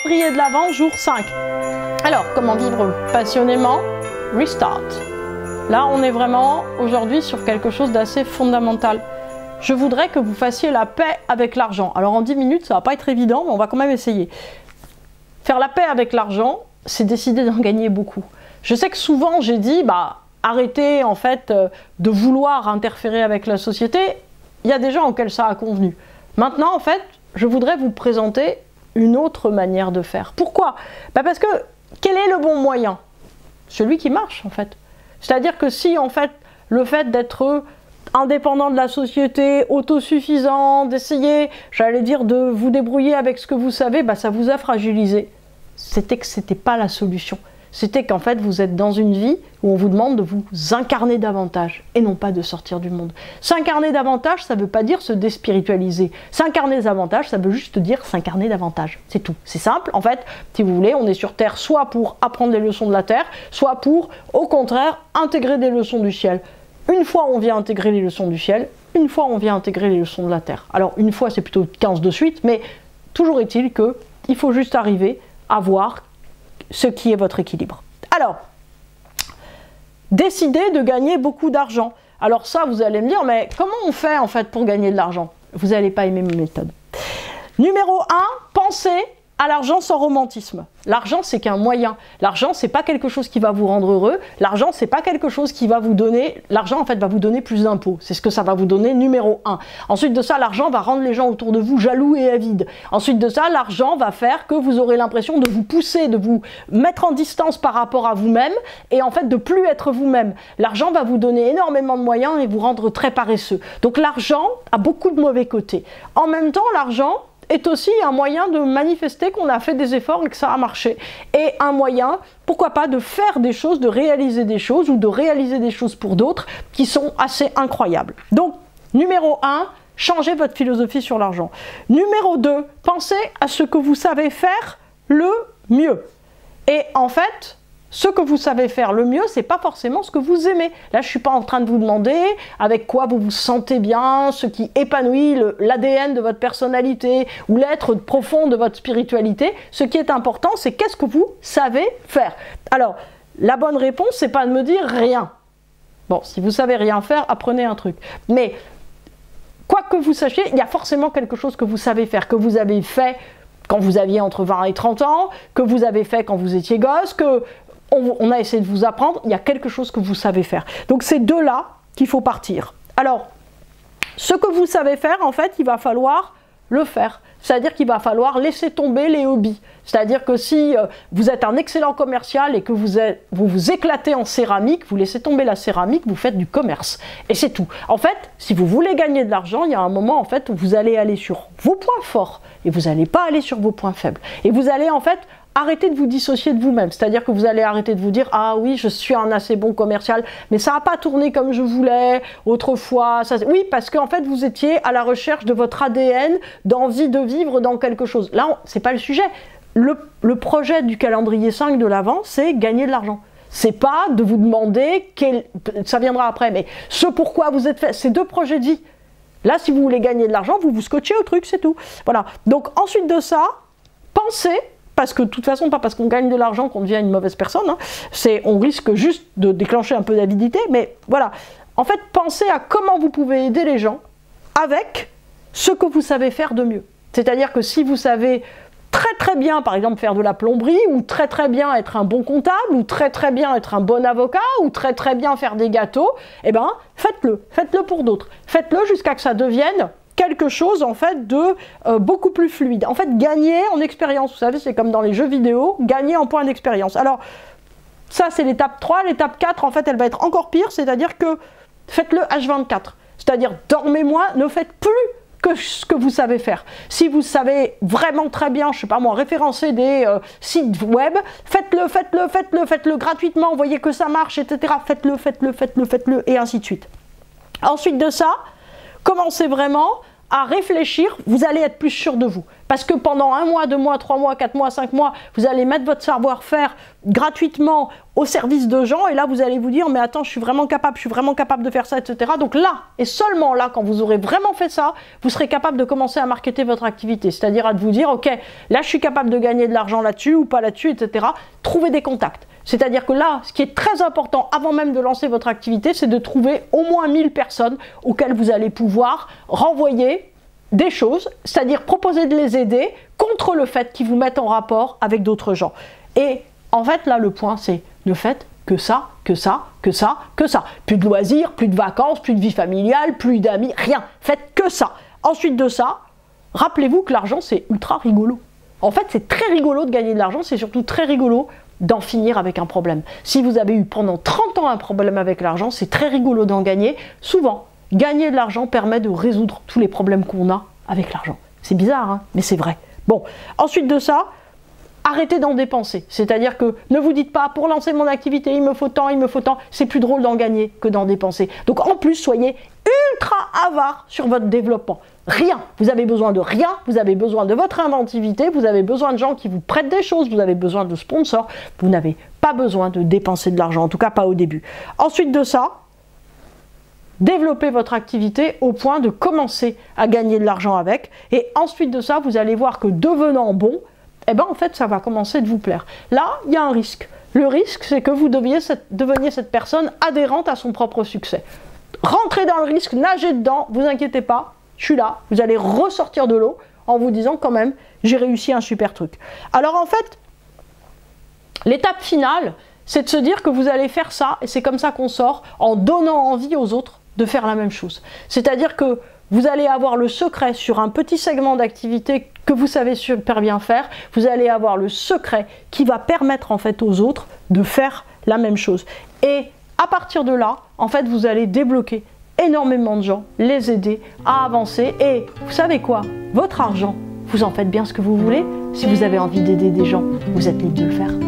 calendrier de l'Avent, jour 5. Alors, comment vivre passionnément? Restart. Là, on est vraiment aujourd'hui sur quelque chose d'assez fondamental. Je voudrais que vous fassiez la paix avec l'argent. Alors en 10 minutes, ça va pas être évident, mais on va quand même essayer. Faire la paix avec l'argent, c'est décider d'en gagner beaucoup. Je sais que souvent j'ai dit, arrêtez en fait de vouloir interférer avec la société. Il y a des gens auxquels ça a convenu. Maintenant, en fait, je voudrais vous présenter une autre manière de faire. Pourquoi? Parce que quel est le bon moyen? Celui qui marche, en fait. C'est-à-dire que si, en fait, le fait d'être indépendant de la société, autosuffisant, d'essayer, j'allais dire, de vous débrouiller avec ce que vous savez, ça vous a fragilisé. C'était que ce n'était pas la solution. C'était qu'en fait, vous êtes dans une vie où on vous demande de vous incarner davantage et non pas de sortir du monde. S'incarner davantage, ça ne veut pas dire se déspiritualiser. S'incarner davantage, ça veut juste dire s'incarner davantage. C'est tout. C'est simple. En fait, si vous voulez, on est sur Terre soit pour apprendre les leçons de la Terre, soit pour, au contraire, intégrer des leçons du ciel. Une fois, on vient intégrer les leçons du ciel. Une fois, on vient intégrer les leçons de la Terre. Alors, une fois, c'est plutôt 15 de suite, mais toujours est-il qu'il faut juste arriver à voir ce qui est votre équilibre. Alors, décidez de gagner beaucoup d'argent. Alors ça, vous allez me dire, mais comment on fait en fait pour gagner de l'argent? Vous n'allez pas aimer mes méthodes. Numéro 1, pensez à l'argent sans romantisme. L'argent, c'est qu'un moyen. L'argent, c'est pas quelque chose qui va vous rendre heureux. L'argent, c'est pas quelque chose qui va vous donner... L'argent, en fait, va vous donner plus d'impôts. C'est ce que ça va vous donner, numéro 1. Ensuite de ça, l'argent va rendre les gens autour de vous jaloux et avides. Ensuite de ça, l'argent va faire que vous aurez l'impression de vous pousser, de vous mettre en distance par rapport à vous-même et en fait de plus être vous-même. L'argent va vous donner énormément de moyens et vous rendre très paresseux. Donc l'argent a beaucoup de mauvais côtés. En même temps, l'argent est aussi un moyen de manifester qu'on a fait des efforts et que ça a marché. Et un moyen, pourquoi pas, de faire des choses, de réaliser des choses ou de réaliser des choses pour d'autres qui sont assez incroyables. Donc, numéro 1, changez votre philosophie sur l'argent. Numéro 2, pensez à ce que vous savez faire le mieux. Et en fait, ce que vous savez faire le mieux, c'est pas forcément ce que vous aimez. Là, je suis pas en train de vous demander avec quoi vous vous sentez bien, ce qui épanouit l'ADN de votre personnalité ou l'être profond de votre spiritualité. Ce qui est important, c'est qu'est-ce que vous savez faire. Alors, la bonne réponse, c'est pas de me dire rien. Bon, si vous savez rien faire, apprenez un truc. Mais, quoi que vous sachiez, il y a forcément quelque chose que vous savez faire, que vous avez fait quand vous aviez entre 20 et 30 ans, que vous avez fait quand vous étiez gosse, que on a essayé de vous apprendre, il y a quelque chose que vous savez faire. Donc c'est de là qu'il faut partir. Alors, ce que vous savez faire, en fait, il va falloir le faire. C'est-à-dire qu'il va falloir laisser tomber les hobbies. C'est-à-dire que si vous êtes un excellent commercial et que vous vous éclatez en céramique, vous laissez tomber la céramique, vous faites du commerce. Et c'est tout. En fait, si vous voulez gagner de l'argent, il y a un moment en fait, où vous allez aller sur vos points forts et vous n'allez pas aller sur vos points faibles. Et vous allez en fait arrêter de vous dissocier de vous-même. C'est-à-dire que vous allez arrêter de vous dire « Ah oui, je suis un assez bon commercial, mais ça n'a pas tourné comme je voulais autrefois. » Oui, parce qu'en fait, vous étiez à la recherche de votre ADN, d'envie de vivre dans quelque chose. Là, c'est pas le sujet. Le projet du calendrier 5 de l'Avent, c'est gagner de l'argent. C'est pas de vous demander, ça viendra après, mais ce pourquoi vous êtes fait, c'est 2 projets de vie. Là, si vous voulez gagner de l'argent, vous vous scotchez au truc, c'est tout. Voilà. Donc, ensuite de ça, pensez, parce que de toute façon, pas parce qu'on gagne de l'argent qu'on devient une mauvaise personne, hein. On risque juste de déclencher un peu d'avidité, mais voilà. En fait, pensez à comment vous pouvez aider les gens avec ce que vous savez faire de mieux. C'est-à-dire que si vous savez très bien, par exemple, faire de la plomberie, ou très bien être un bon comptable, ou très bien être un bon avocat, ou très bien faire des gâteaux, eh ben, faites-le pour d'autres. Faites-le jusqu'à ce que ça devienne quelque chose en fait de beaucoup plus fluide. En fait, gagner en expérience, vous savez, c'est comme dans les jeux vidéo, gagner en points d'expérience. Alors, ça c'est l'étape 3, l'étape 4, en fait, elle va être encore pire, c'est-à-dire que faites-le H24. C'est-à-dire, dormez moins, ne faites plus que ce que vous savez faire. Si vous savez vraiment très bien, je sais pas moi, référencer des sites web, faites-le gratuitement, voyez que ça marche, etc. Faites-le, et ainsi de suite. Ensuite de ça, commencez vraiment à réfléchir, vous allez être plus sûr de vous. Parce que pendant 1 mois, 2 mois, 3 mois, 4 mois, 5 mois, vous allez mettre votre savoir-faire gratuitement au service de gens, et là vous allez vous dire, mais attends, je suis vraiment capable de faire ça, etc. Donc là, et seulement là, quand vous aurez vraiment fait ça, vous serez capable de commencer à marketer votre activité. C'est-à-dire à vous dire, ok, là je suis capable de gagner de l'argent là-dessus ou pas là-dessus, etc. Trouvez des contacts. C'est-à-dire que là, ce qui est très important avant même de lancer votre activité, c'est de trouver au moins 1000 personnes auxquelles vous allez pouvoir renvoyer des choses, c'est-à-dire proposer de les aider contre le fait qu'ils vous mettent en rapport avec d'autres gens. Et en fait, là, le point, c'est ne faites que ça, que ça, que ça, que ça. Plus de loisirs, plus de vacances, plus de vie familiale, plus d'amis, rien. Faites que ça. Ensuite de ça, rappelez-vous que l'argent, c'est ultra rigolo. En fait, c'est très rigolo de gagner de l'argent, c'est surtout très rigolo d'en finir avec un problème. Si vous avez eu pendant 30 ans un problème avec l'argent, c'est très rigolo d'en gagner. Souvent, gagner de l'argent permet de résoudre tous les problèmes qu'on a avec l'argent. C'est bizarre, hein, mais c'est vrai. Bon, ensuite de ça, arrêtez d'en dépenser. C'est-à-dire que ne vous dites pas, pour lancer mon activité, il me faut tant, c'est plus drôle d'en gagner que d'en dépenser. Donc en plus, soyez ultra avare sur votre développement. Rien, vous avez besoin de rien, vous avez besoin de votre inventivité, vous avez besoin de gens qui vous prêtent des choses, vous avez besoin de sponsors, vous n'avez pas besoin de dépenser de l'argent, en tout cas pas au début. Ensuite de ça, développez votre activité au point de commencer à gagner de l'argent avec, et ensuite de ça, vous allez voir que devenant bon, eh ben en fait ça va commencer de vous plaire. Là, il y a un risque. Le risque, c'est que vous deveniez cette personne adhérente à son propre succès. Rentrez dans le risque, nagez dedans, vous inquiétez pas, je suis là, vous allez ressortir de l'eau en vous disant quand même, j'ai réussi un super truc. Alors en fait, l'étape finale, c'est de se dire que vous allez faire ça, et c'est comme ça qu'on sort, en donnant envie aux autres de faire la même chose. C'est-à-dire que vous allez avoir le secret sur un petit segment d'activité que vous savez super bien faire, vous allez avoir le secret qui va permettre en fait aux autres de faire la même chose. Et à partir de là, en fait, vous allez débloquer énormément de gens, les aider à avancer. Et vous savez quoi? Votre argent, vous en faites bien ce que vous voulez. Si vous avez envie d'aider des gens, vous êtes libre de le faire.